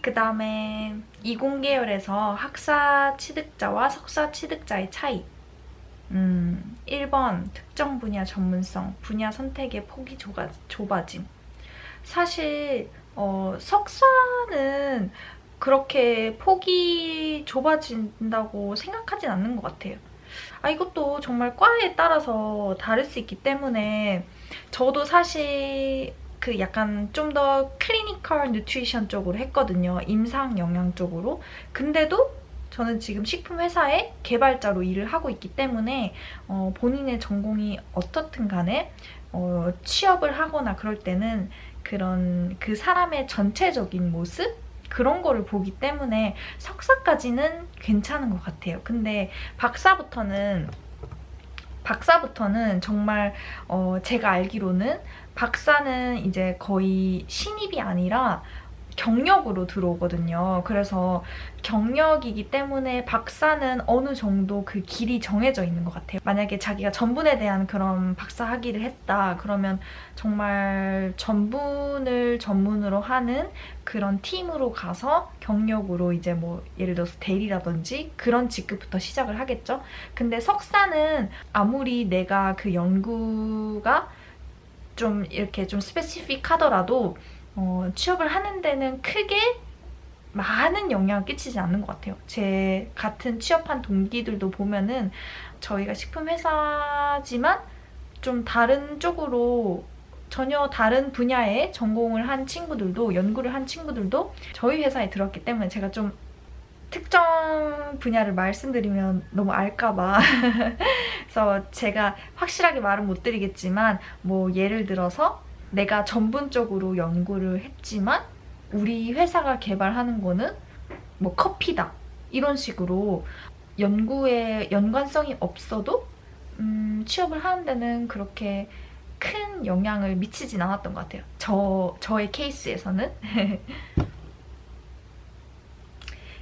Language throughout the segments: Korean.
그 다음에 이공계열에서 학사 취득자와 석사 취득자의 차이. 1번 특정 분야 전문성, 분야 선택의 폭이 좁아짐. 사실 석사는 그렇게 폭이 좁아진다고 생각하진 않는 것 같아요. 이것도 정말 과에 따라서 다를 수 있기 때문에 저도 사실 그 약간 좀 더 클리니컬 뉴트리션 쪽으로 했거든요. 임상 영양 쪽으로. 근데도 저는 지금 식품 회사의 개발자로 일을 하고 있기 때문에 본인의 전공이 어떻든 간에 취업을 하거나 그럴 때는 그런 그 사람의 전체적인 모습? 그런 거를 보기 때문에 석사까지는 괜찮은 것 같아요. 근데 박사부터는 정말 제가 알기로는 박사는 이제 거의 신입이 아니라 경력으로 들어오거든요. 그래서 경력이기 때문에 박사는 어느 정도 그 길이 정해져 있는 것 같아요. 만약에 자기가 전분에 대한 그런 박사 학위를 했다 그러면 정말 전분을 전문으로 하는 그런 팀으로 가서 경력으로 이제 뭐 예를 들어서 대리라든지 그런 직급부터 시작을 하겠죠. 근데 석사는 아무리 내가 그 연구가 좀 이렇게 좀 스페시픽하더라도 취업을 하는 데는 크게 많은 영향을 끼치지 않는 것 같아요. 제 같은 취업한 동기들도 보면은 저희가 식품회사지만 좀 다른 쪽으로 전혀 다른 분야에 전공을 한 친구들도, 연구를 한 친구들도 저희 회사에 들어왔기 때문에 제가 좀 특정 분야를 말씀드리면 너무 알까봐 그래서 제가 확실하게 말은 못 드리겠지만 뭐 예를 들어서 내가 전문적으로 연구를 했지만 우리 회사가 개발하는 거는 뭐 커피다 이런 식으로 연구에 연관성이 없어도 취업을 하는 데는 그렇게 큰 영향을 미치진 않았던 것 같아요. 저의 케이스에서는.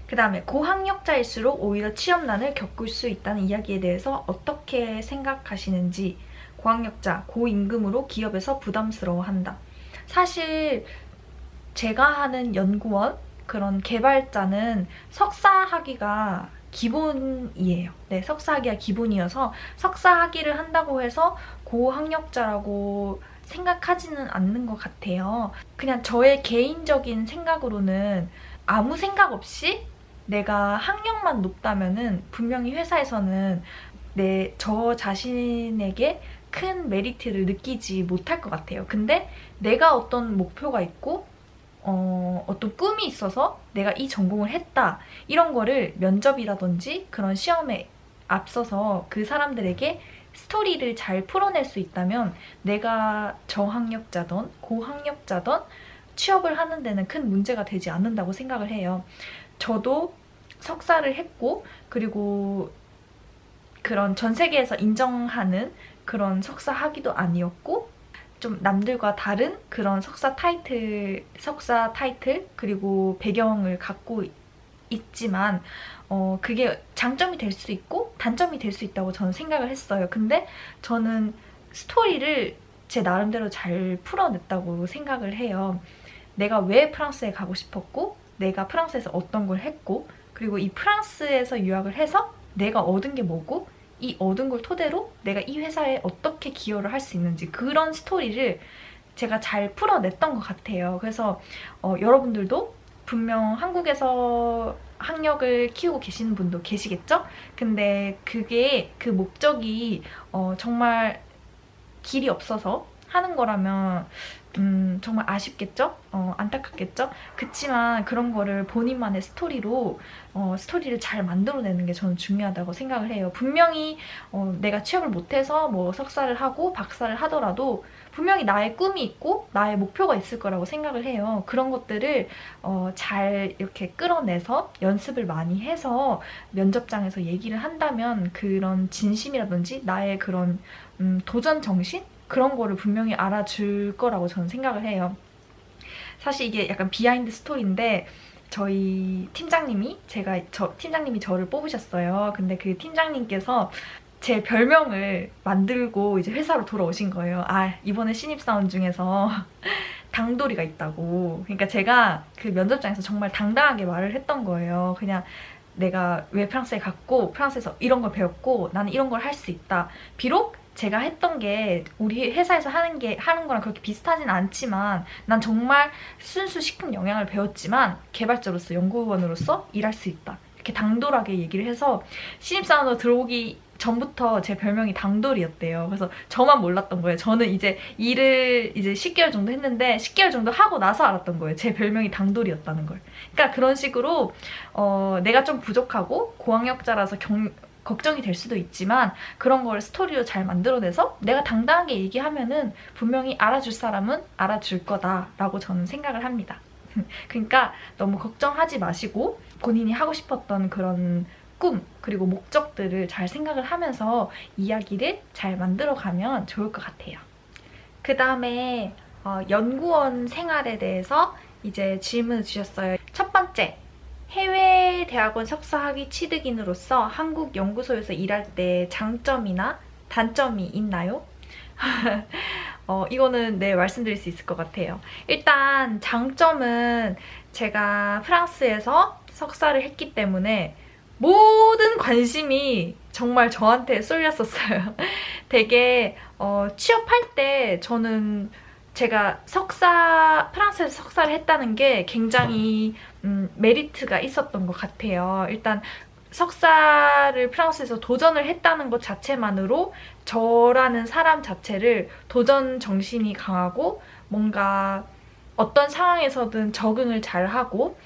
그 다음에 고학력자일수록 오히려 취업난을 겪을 수 있다는 이야기에 대해서 어떻게 생각하시는지. 고학력자, 고임금으로 기업에서 부담스러워한다. 사실 제가 하는 연구원, 그런 개발자는 석사 학위가 기본이에요. 네, 석사 학위가 기본이어서 석사 학위를 한다고 해서 고학력자라고 생각하지는 않는 것 같아요. 그냥 저의 개인적인 생각으로는 아무 생각 없이 내가 학력만 높다면은 분명히 회사에서는 저 자신에게 큰 메리트를 느끼지 못할 것 같아요. 근데 내가 어떤 목표가 있고 어떤 꿈이 있어서 내가 이 전공을 했다 이런 거를 면접이라든지 그런 시험에 앞서서 그 사람들에게 스토리를 잘 풀어낼 수 있다면 내가 저학력자든 고학력자든 취업을 하는 데는 큰 문제가 되지 않는다고 생각을 해요. 저도 석사를 했고 그리고 그런 전 세계에서 인정하는 그런 석사 학위도 아니었고 좀 남들과 다른 그런 석사 타이틀 그리고 배경을 갖고 있지만 그게 장점이 될 수 있고 단점이 될 수 있다고 저는 생각을 했어요. 근데 저는 스토리를 제 나름대로 잘 풀어냈다고 생각을 해요. 내가 왜 프랑스에 가고 싶었고 내가 프랑스에서 어떤 걸 했고 그리고 이 프랑스에서 유학을 해서 내가 얻은 게 뭐고 이 얻은 걸 토대로 내가 이 회사에 어떻게 기여를 할 수 있는지 그런 스토리를 제가 잘 풀어냈던 것 같아요. 그래서 여러분들도 분명 한국에서 학력을 키우고 계시는 분도 계시겠죠? 근데 그게 그 목적이 정말 길이 없어서 하는 거라면 정말 아쉽겠죠? 안타깝겠죠? 그치만 그런 거를 본인만의 스토리를 잘 만들어내는 게 저는 중요하다고 생각을 해요. 분명히 내가 취업을 못해서 뭐 석사를 하고 박사를 하더라도 분명히 나의 꿈이 있고 나의 목표가 있을 거라고 생각을 해요. 그런 것들을 잘 이렇게 끌어내서 연습을 많이 해서 면접장에서 얘기를 한다면 그런 진심이라든지 나의 그런 도전 정신? 그런 거를 분명히 알아줄 거라고 저는 생각을 해요. 사실 이게 약간 비하인드 스토리인데 저희 팀장님이 팀장님이 저를 뽑으셨어요. 근데 그 팀장님께서 제 별명을 만들고 이제 회사로 돌아오신 거예요. 이번에 신입사원 중에서 당돌이가 있다고. 그러니까 제가 그 면접장에서 정말 당당하게 말을 했던 거예요. 그냥 내가 왜 프랑스에 갔고 프랑스에서 이런 걸 배웠고 나는 이런 걸 할 수 있다. 비록 제가 했던 게 우리 회사에서 하는 거랑 그렇게 비슷하진 않지만 난 정말 순수 식품 영양을 배웠지만 개발자로서 연구원으로서 일할 수 있다. 이렇게 당돌하게 얘기를 해서 신입사원으로 들어오기 전부터 제 별명이 당돌이었대요. 그래서 저만 몰랐던 거예요. 저는 이제 일을 이제 10개월 정도 했는데 10개월 정도 하고 나서 알았던 거예요. 제 별명이 당돌이었다는 걸. 그러니까 그런 식으로 내가 좀 부족하고 고학력자라서 걱정이 될 수도 있지만 그런 걸 스토리로 잘 만들어내서 내가 당당하게 얘기하면은 분명히 알아줄 사람은 알아줄 거다라고 저는 생각을 합니다. 그러니까 너무 걱정하지 마시고 본인이 하고 싶었던 그런 꿈 그리고 목적들을 잘 생각을 하면서 이야기를 잘 만들어가면 좋을 것 같아요. 그 다음에 연구원 생활에 대해서 이제 질문을 주셨어요. 첫 번째, 해외 대학원 석사학위 취득인으로서 한국 연구소에서 일할 때 장점이나 단점이 있나요? 이거는 네, 말씀드릴 수 있을 것 같아요. 일단 장점은 제가 프랑스에서 석사를 했기 때문에 모든 관심이 정말 저한테 쏠렸었어요. 되게 취업할 때 저는 제가 프랑스에서 석사를 했다는 게 굉장히 메리트가 있었던 것 같아요. 일단 석사를 프랑스에서 도전을 했다는 것 자체만으로 저라는 사람 자체를 도전 정신이 강하고 뭔가 어떤 상황에서든 적응을 잘하고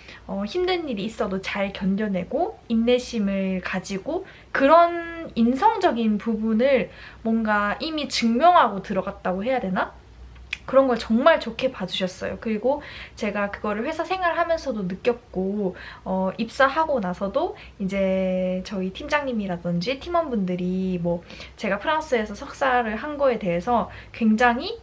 힘든 일이 있어도 잘 견뎌내고 인내심을 가지고 그런 인성적인 부분을 뭔가 이미 증명하고 들어갔다고 해야 되나? 그런 걸 정말 좋게 봐주셨어요. 그리고 제가 그거를 회사 생활하면서도 느꼈고 입사하고 나서도 이제 저희 팀장님이라든지 팀원분들이 뭐 제가 프랑스에서 석사를 한 거에 대해서 굉장히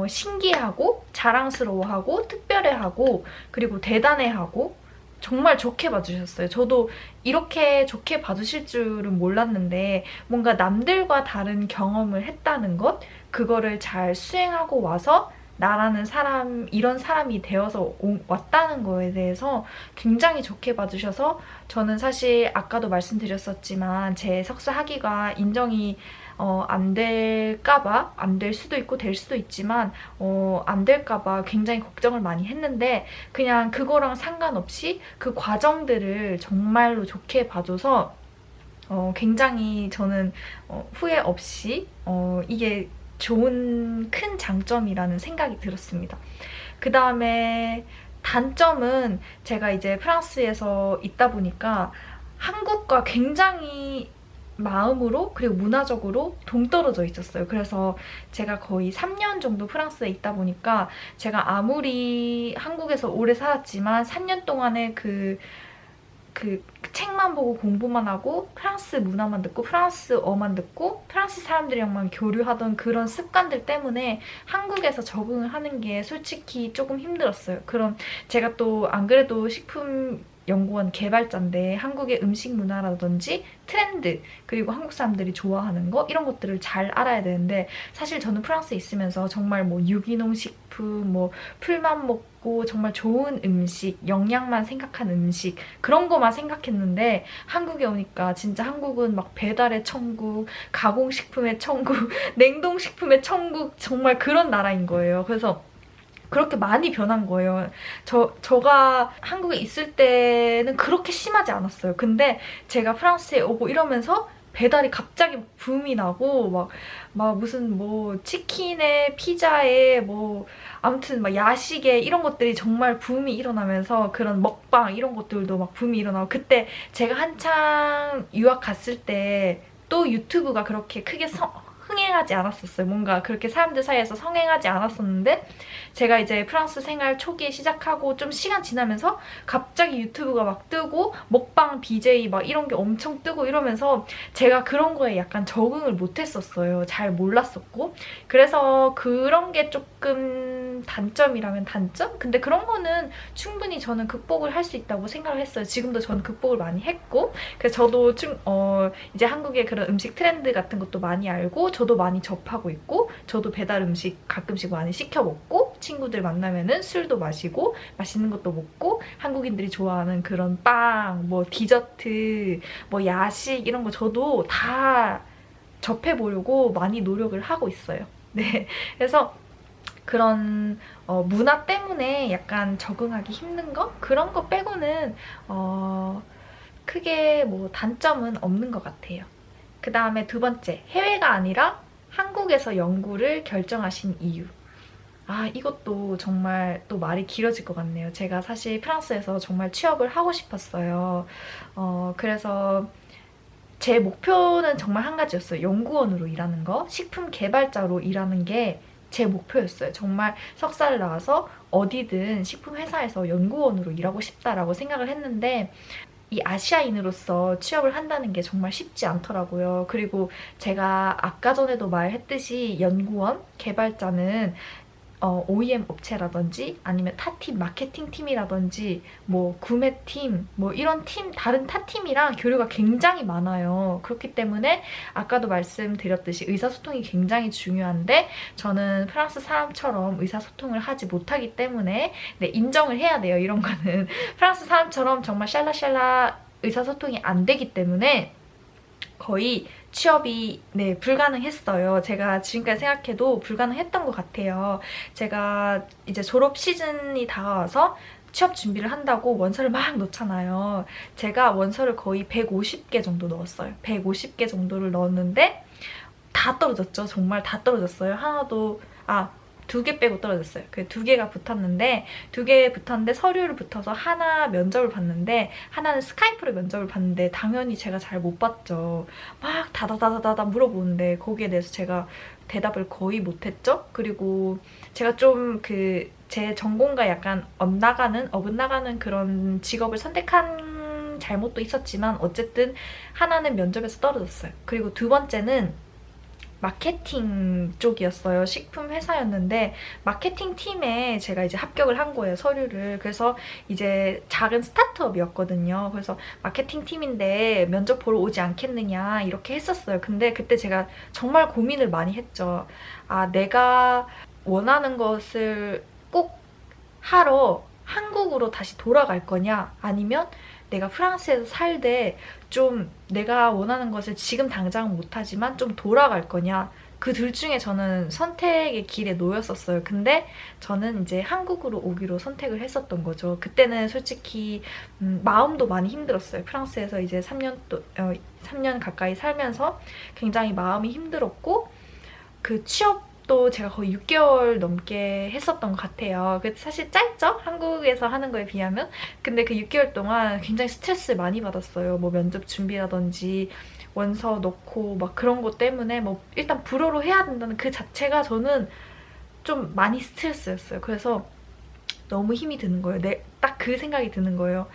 신기해하고 자랑스러워하고 특별해하고 그리고 대단해하고 정말 좋게 봐주셨어요. 저도 이렇게 좋게 봐주실 줄은 몰랐는데 뭔가 남들과 다른 경험을 했다는 것 그거를 잘 수행하고 와서 나라는 사람, 이런 사람이 되어서 왔다는 거에 대해서 굉장히 좋게 봐주셔서 저는 사실 아까도 말씀드렸었지만 제 석사 학위가 인정이 안 될까봐 안 될 수도 있고 될 수도 있지만 안 될까봐 굉장히 걱정을 많이 했는데 그냥 그거랑 상관없이 그 과정들을 정말로 좋게 봐줘서 굉장히 저는 후회 없이 이게 좋은 큰 장점이라는 생각이 들었습니다. 그 다음에 단점은 제가 이제 프랑스에서 있다 보니까 한국과 굉장히 마음으로 그리고 문화적으로 동떨어져 있었어요. 그래서 제가 거의 3년 정도 프랑스에 있다 보니까 제가 아무리 한국에서 오래 살았지만 3년 동안에 그 책만 보고 공부만 하고 프랑스 문화만 듣고 프랑스어만 듣고 프랑스 사람들이랑만 교류하던 그런 습관들 때문에 한국에서 적응을 하는 게 솔직히 조금 힘들었어요. 그럼 제가 또 안 그래도 식품연구원 개발자인데 한국의 음식 문화라든지 트렌드 그리고 한국 사람들이 좋아하는 거 이런 것들을 잘 알아야 되는데 사실 저는 프랑스에 있으면서 정말 뭐 유기농 식품, 뭐 풀만 먹고 정말 좋은 음식, 영양만 생각한 음식 그런 거만 생각했는데 한국에 오니까 진짜 한국은 막 배달의 천국, 가공식품의 천국, 냉동식품의 천국 정말 그런 나라인 거예요. 그래서 그렇게 많이 변한 거예요. 저가 한국에 있을 때는 그렇게 심하지 않았어요. 근데 제가 프랑스에 오고 이러면서 배달이 갑자기 붐이 나고 막 무슨 뭐 치킨에 피자에 뭐 아무튼 막 야식에 이런 것들이 정말 붐이 일어나면서 그런 먹방 이런 것들도 막 붐이 일어나고 그때 제가 한창 유학 갔을 때 또 유튜브가 그렇게 크게 흥행하지 않았었어요. 뭔가 그렇게 사람들 사이에서 성행하지 않았었는데 제가 이제 프랑스 생활 초기에 시작하고 좀 시간 지나면서 갑자기 유튜브가 막 뜨고 먹방 BJ 막 이런 게 엄청 뜨고 이러면서 제가 그런 거에 약간 적응을 못했었어요. 잘 몰랐었고 그래서 그런 게 조금 단점이라면 단점? 근데 그런 거는 충분히 저는 극복을 할 수 있다고 생각을 했어요. 지금도 저는 극복을 많이 했고 그래서 저도 이제 한국의 그런 음식 트렌드 같은 것도 많이 알고 저도 많이 접하고 있고 저도 배달 음식 가끔씩 많이 시켜 먹고 친구들 만나면은 술도 마시고 맛있는 것도 먹고 한국인들이 좋아하는 그런 빵, 뭐 디저트, 뭐 야식 이런 거 저도 다 접해보려고 많이 노력을 하고 있어요. 네, 그래서 그런 문화 때문에 약간 적응하기 힘든 거? 그런 거 빼고는 크게 뭐 단점은 없는 것 같아요. 그 다음에 두 번째, 해외가 아니라 한국에서 연구를 결정하신 이유. 아, 이것도 정말 또 말이 길어질 것 같네요. 제가 사실 프랑스에서 정말 취업을 하고 싶었어요. 그래서 제 목표는 정말 한 가지였어요. 연구원으로 일하는 거, 식품 개발자로 일하는 게 제 목표였어요. 정말 석사를 나와서 어디든 식품 회사에서 연구원으로 일하고 싶다라고 생각을 했는데 이 아시아인으로서 취업을 한다는 게 정말 쉽지 않더라고요. 그리고 제가 아까 전에도 말했듯이 연구원, 개발자는 OEM 업체라든지 아니면 타팀, 마케팅팀이라든지 뭐 구매팀, 뭐 이런 팀, 다른 타팀이랑 교류가 굉장히 많아요. 그렇기 때문에 아까도 말씀드렸듯이 의사소통이 굉장히 중요한데 저는 프랑스 사람처럼 의사소통을 하지 못하기 때문에 네, 인정을 해야 돼요. 이런 거는. 프랑스 사람처럼 정말 샬라샬라 의사소통이 안 되기 때문에 거의 취업이 네, 불가능했어요. 제가 지금까지 생각해도 불가능했던 것 같아요. 제가 이제 졸업 시즌이 다가와서 취업 준비를 한다고 원서를 막 넣잖아요. 제가 원서를 거의 150개 정도 넣었어요. 150개 정도를 넣었는데 다 떨어졌죠. 정말 다 떨어졌어요. 하나도 2개 빼고 떨어졌어요. 그 2개가 붙었는데 2개 붙었는데 서류를 붙어서 하나 면접을 봤는데 하나는 스카이프로 면접을 봤는데 당연히 제가 잘 못 봤죠. 막 다다다다다 물어보는데 거기에 대해서 제가 대답을 거의 못했죠. 그리고 제가 좀 제 전공과 약간 어긋나가는 그런 직업을 선택한 잘못도 있었지만 어쨌든 하나는 면접에서 떨어졌어요. 그리고 두 번째는 마케팅 쪽이었어요. 식품 회사였는데 마케팅 팀에 제가 이제 합격을 한 거예요. 서류를. 그래서 이제 작은 스타트업이었거든요. 그래서 마케팅 팀인데 면접 보러 오지 않겠느냐 이렇게 했었어요. 근데 그때 제가 정말 고민을 많이 했죠. 내가 원하는 것을 꼭 하러 한국으로 다시 돌아갈 거냐 아니면 내가 프랑스에서 살되 좀 내가 원하는 것을 지금 당장은 못하지만 좀 돌아갈 거냐 그 둘 중에 저는 선택의 길에 놓였었어요. 근데 저는 이제 한국으로 오기로 선택을 했었던 거죠. 그때는 솔직히 마음도 많이 힘들었어요. 프랑스에서 이제 3년 가까이 살면서 굉장히 마음이 힘들었고 그 취업도 제가 거의 6개월 넘게 했었던 것 같아요. 사실 짧죠? 한국에서 하는 거에 비하면. 근데 그 6개월 동안 굉장히 스트레스를 많이 받았어요. 뭐 면접 준비라든지 원서 넣고 막 그런 것 때문에 뭐 일단 불어로 해야 된다는 그 자체가 저는 좀 많이 스트레스였어요. 그래서 너무 힘이 드는 거예요. 딱 그 생각이 드는 거예요.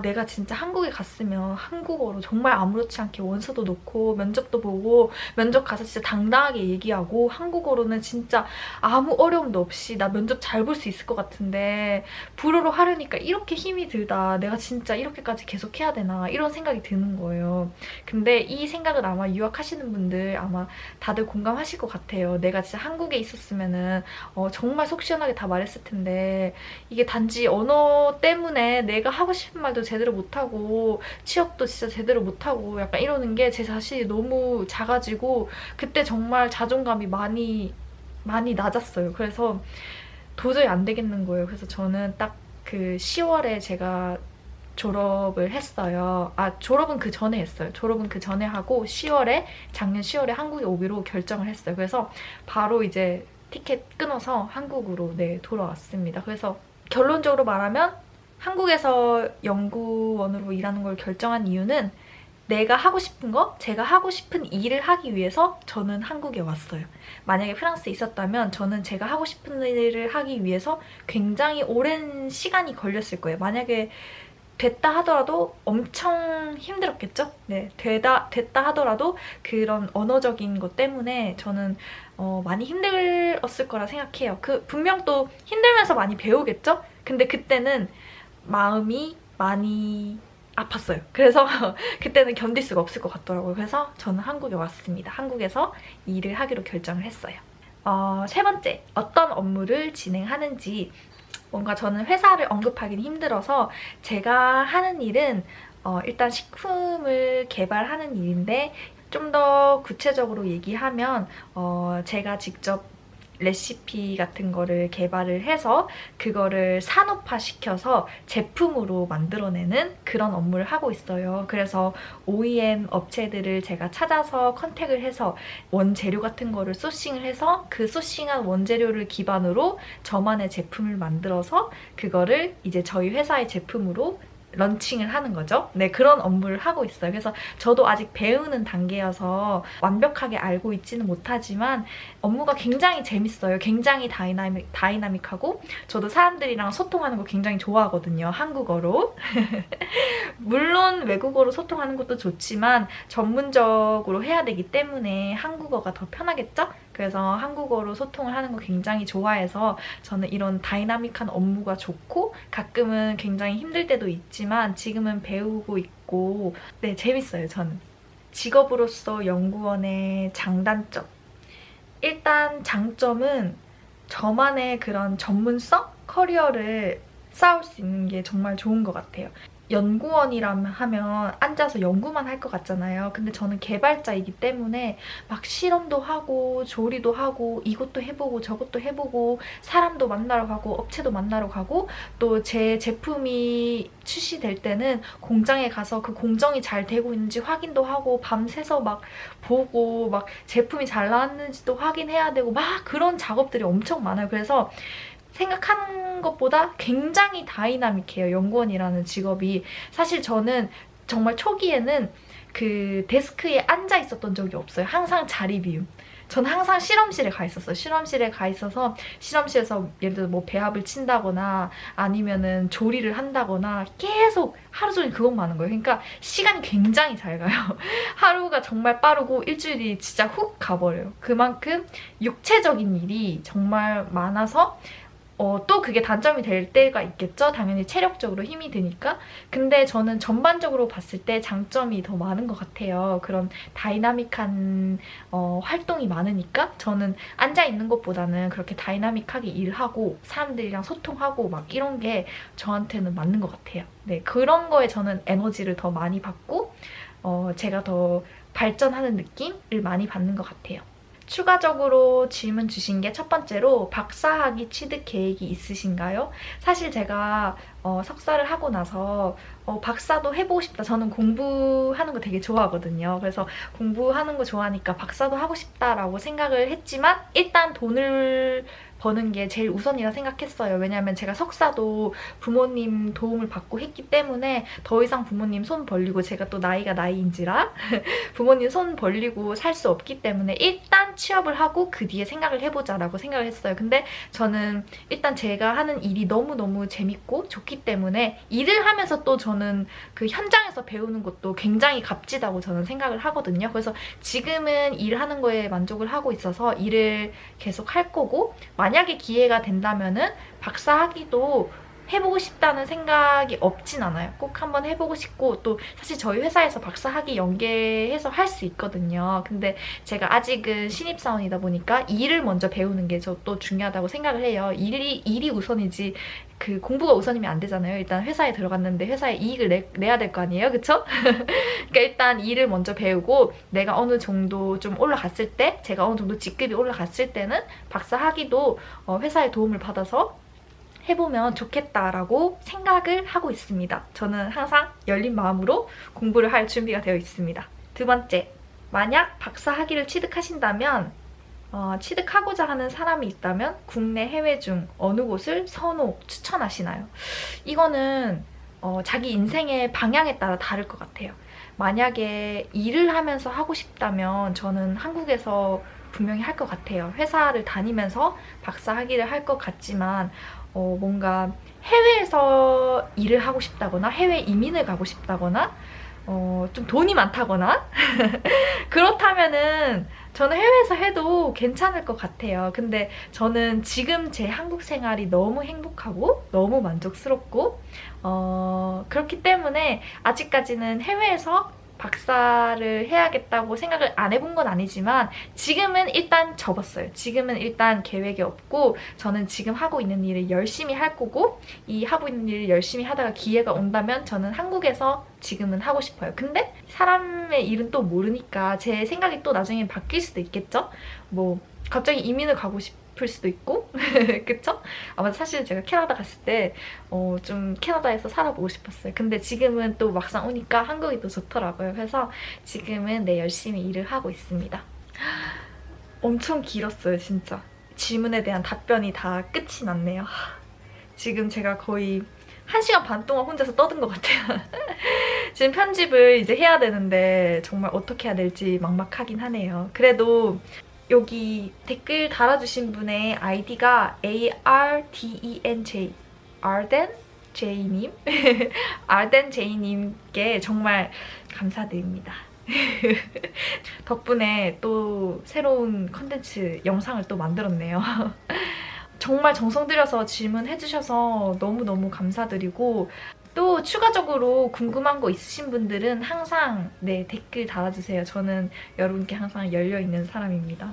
내가 진짜 한국에 갔으면 한국어로 정말 아무렇지 않게 원서도 넣고 면접도 보고 면접 가서 진짜 당당하게 얘기하고 한국어로는 진짜 아무 어려움도 없이 나 면접 잘 볼 수 있을 것 같은데 불어로 하려니까 이렇게 힘이 들다. 내가 진짜 이렇게까지 계속 해야 되나 이런 생각이 드는 거예요. 근데 이 생각은 아마 유학하시는 분들 아마 다들 공감하실 것 같아요. 내가 진짜 한국에 있었으면은 정말 속 시원하게 다 말했을 텐데 이게 단지 언어 때문에 내가 하고 싶은 말도 제대로 못하고 취업도 진짜 제대로 못하고 약간 이러는 게 제 자신이 너무 작아지고 그때 정말 자존감이 많이 낮았어요. 그래서 도저히 안 되겠는 거예요. 그래서 저는 딱 그 10월에 제가 졸업을 했어요. 졸업은 그 전에 했어요. 졸업은 그 전에 하고 작년 10월에 한국에 오기로 결정을 했어요. 그래서 바로 이제 티켓 끊어서 한국으로 돌아왔습니다. 그래서 결론적으로 말하면 한국에서 연구원으로 일하는 걸 결정한 이유는 내가 하고 싶은 거, 제가 하고 싶은 일을 하기 위해서 저는 한국에 왔어요. 만약에 프랑스에 있었다면 저는 제가 하고 싶은 일을 하기 위해서 굉장히 오랜 시간이 걸렸을 거예요. 만약에 됐다 하더라도 엄청 힘들었겠죠? 네, 됐다 하더라도 그런 언어적인 것 때문에 저는 많이 힘들었을 거라 생각해요. 분명 또 힘들면서 많이 배우겠죠? 근데 그때는 마음이 많이 아팠어요. 그래서 그때는 견딜 수가 없을 것 같더라고요. 그래서 저는 한국에 왔습니다. 한국에서 일을 하기로 결정을 했어요. 세 번째, 어떤 업무를 진행하는지. 뭔가 저는 회사를 언급하기는 힘들어서 제가 하는 일은 일단 식품을 개발하는 일인데 좀 더 구체적으로 얘기하면 제가 직접 레시피 같은 거를 개발을 해서 그거를 산업화시켜서 제품으로 만들어내는 그런 업무를 하고 있어요. 그래서 OEM 업체들을 제가 찾아서 컨택을 해서 원재료 같은 거를 소싱을 해서 그 소싱한 원재료를 기반으로 저만의 제품을 만들어서 그거를 이제 저희 회사의 제품으로 런칭을 하는 거죠. 네, 그런 업무를 하고 있어요. 그래서 저도 아직 배우는 단계여서 완벽하게 알고 있지는 못하지만 업무가 굉장히 재밌어요. 굉장히 다이나믹하고 저도 사람들이랑 소통하는 거 굉장히 좋아하거든요. 한국어로. 물론 외국어로 소통하는 것도 좋지만 전문적으로 해야 되기 때문에 한국어가 더 편하겠죠? 그래서 한국어로 소통을 하는 거 굉장히 좋아해서 저는 이런 다이나믹한 업무가 좋고 가끔은 굉장히 힘들 때도 있지만 지금은 배우고 있고 네, 재밌어요, 저는. 직업으로서 연구원의 장단점. 일단 장점은 저만의 그런 전문성? 커리어를 쌓을 수 있는 게 정말 좋은 것 같아요. 연구원이라면 하면 앉아서 연구만 할 것 같잖아요. 근데 저는 개발자이기 때문에 막 실험도 하고 조리도 하고 이것도 해보고 저것도 해보고 사람도 만나러 가고 업체도 만나러 가고 또 제 제품이 출시될 때는 공장에 가서 그 공정이 잘 되고 있는지 확인도 하고 밤새서 막 보고 막 제품이 잘 나왔는지도 확인해야 되고 막 그런 작업들이 엄청 많아요. 그래서 생각하는 것보다 굉장히 다이나믹해요, 연구원이라는 직업이. 사실 저는 정말 초기에는 그 데스크에 앉아 있었던 적이 없어요. 항상 자리 비움. 저는 항상 실험실에 가 있었어요. 실험실에 가 있어서 실험실에서 예를 들어 뭐 배합을 친다거나 아니면은 조리를 한다거나 계속 하루 종일 그것만 하는 거예요. 그러니까 시간이 굉장히 잘 가요. 하루가 정말 빠르고 일주일이 진짜 훅 가버려요. 그만큼 육체적인 일이 정말 많아서 또 그게 단점이 될 때가 있겠죠? 당연히 체력적으로 힘이 드니까. 근데 저는 전반적으로 봤을 때 장점이 더 많은 것 같아요. 그런 다이나믹한 활동이 많으니까 저는 앉아있는 것보다는 그렇게 다이나믹하게 일하고 사람들이랑 소통하고 막 이런 게 저한테는 맞는 것 같아요. 네, 그런 거에 저는 에너지를 더 많이 받고 제가 더 발전하는 느낌을 많이 받는 것 같아요. 추가적으로 질문 주신 게 첫 번째로 박사학위 취득 계획이 있으신가요? 사실 제가 석사를 하고 나서 박사도 해보고 싶다. 저는 공부하는 거 되게 좋아하거든요. 그래서 공부하는 거 좋아하니까 박사도 하고 싶다라고 생각을 했지만 일단 돈을 버는 게 제일 우선이라 생각했어요. 왜냐하면 제가 석사도 부모님 도움을 받고 했기 때문에 더 이상 부모님 손 벌리고 제가 또 나이가 나이인지라 부모님 손 벌리고 살 수 없기 때문에 일단 취업을 하고 그 뒤에 생각을 해보자라고 생각을 했어요. 근데 저는 일단 제가 하는 일이 너무너무 재밌고 좋기 때문에 일을 하면서 또 저는 그 현장에서 배우는 것도 굉장히 값지다고 저는 생각을 하거든요. 그래서 지금은 일하는 거에 만족을 하고 있어서 일을 계속 할 거고 만약에 기회가 된다면은 박사 학위도 해보고 싶다는 생각이 없진 않아요. 꼭 한번 해보고 싶고 또 사실 저희 회사에서 박사 학위 연계해서 할 수 있거든요. 근데 제가 아직은 신입사원이다 보니까 일을 먼저 배우는 게 저 또 중요하다고 생각을 해요. 일이 우선이지 그 공부가 우선이면 안 되잖아요. 일단 회사에 들어갔는데 회사에 이익을 내야 될 거 아니에요? 그쵸? 그러니까 일단 일을 먼저 배우고 내가 어느 정도 좀 올라갔을 때 제가 어느 정도 직급이 올라갔을 때는 박사 학위도 회사의 도움을 받아서 해보면 좋겠다라고 생각을 하고 있습니다. 저는 항상 열린 마음으로 공부를 할 준비가 되어 있습니다. 두 번째, 만약 박사 학위를 취득하신다면 취득하고자 하는 사람이 있다면 국내, 해외 중 어느 곳을 추천하시나요? 이거는 자기 인생의 방향에 따라 다를 것 같아요. 만약에 일을 하면서 하고 싶다면 저는 한국에서 분명히 할 것 같아요. 회사를 다니면서 박사 학위를 할 것 같지만 뭔가 해외에서 일을 하고 싶다거나 해외 이민을 가고 싶다거나 좀 돈이 많다거나 그렇다면은 저는 해외에서 해도 괜찮을 것 같아요. 근데 저는 지금 제 한국 생활이 너무 행복하고 너무 만족스럽고 그렇기 때문에 아직까지는 해외에서 박사를 해야겠다고 생각을 안 해본 건 아니지만 지금은 일단 접었어요. 지금은 일단 계획이 없고 저는 지금 하고 있는 일을 열심히 할 거고 이 하고 있는 일을 열심히 하다가 기회가 온다면 저는 한국에서 지금은 하고 싶어요. 근데 사람의 일은 또 모르니까 제 생각이 또 나중에 바뀔 수도 있겠죠? 뭐 갑자기 이민을 가고 싶을 수도 있고 그쵸? 아마 사실 제가 캐나다 갔을 때 좀 캐나다에서 살아보고 싶었어요. 근데 지금은 또 막상 오니까 한국이 또 좋더라고요. 그래서 지금은 네, 열심히 일을 하고 있습니다. 엄청 길었어요, 진짜. 질문에 대한 답변이 다 끝이 났네요. 지금 제가 거의 1시간 반 동안 혼자서 떠든 것 같아요. 지금 편집을 이제 해야 되는데 정말 어떻게 해야 될지 막막하긴 하네요. 그래도 여기 댓글 달아주신 분의 아이디가 ARDENJ arden J님 arden J님께 정말 감사드립니다. 덕분에 또 새로운 컨텐츠 영상을 또 만들었네요. 정말 정성 들여서 질문해주셔서 너무너무 감사드리고 또 추가적으로 궁금한 거 있으신 분들은 항상 네, 댓글 달아주세요. 저는 여러분께 항상 열려있는 사람입니다.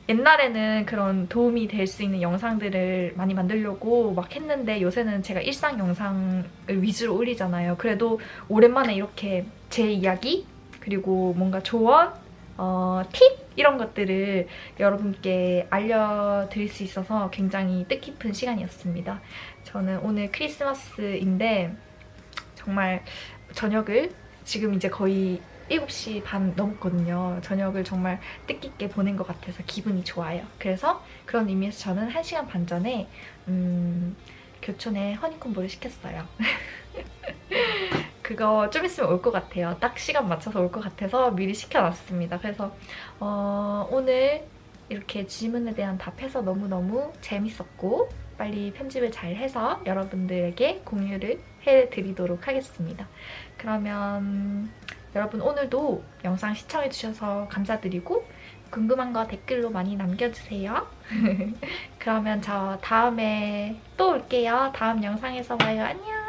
옛날에는 그런 도움이 될 수 있는 영상들을 많이 만들려고 막 했는데 요새는 제가 일상 영상을 위주로 올리잖아요. 그래도 오랜만에 이렇게 제 이야기 그리고 뭔가 조언, 팁 이런 것들을 여러분께 알려드릴 수 있어서 굉장히 뜻깊은 시간이었습니다. 저는 오늘 크리스마스인데 정말 저녁을 지금 이제 거의 7시 반 넘었거든요. 저녁을 정말 뜻깊게 보낸 것 같아서 기분이 좋아요. 그래서 그런 의미에서 저는 1시간 반 전에 교촌에 허니콤보를 시켰어요. 그거 좀 있으면 올 것 같아요. 딱 시간 맞춰서 올 것 같아서 미리 시켜놨습니다. 그래서 오늘 이렇게 질문에 대한 답해서 너무너무 재밌었고 빨리 편집을 잘 해서 여러분들에게 공유를 해드리도록 하겠습니다. 그러면 여러분 오늘도 영상 시청해주셔서 감사드리고 궁금한 거 댓글로 많이 남겨주세요. 그러면 저 다음에 또 올게요. 다음 영상에서 봐요. 안녕!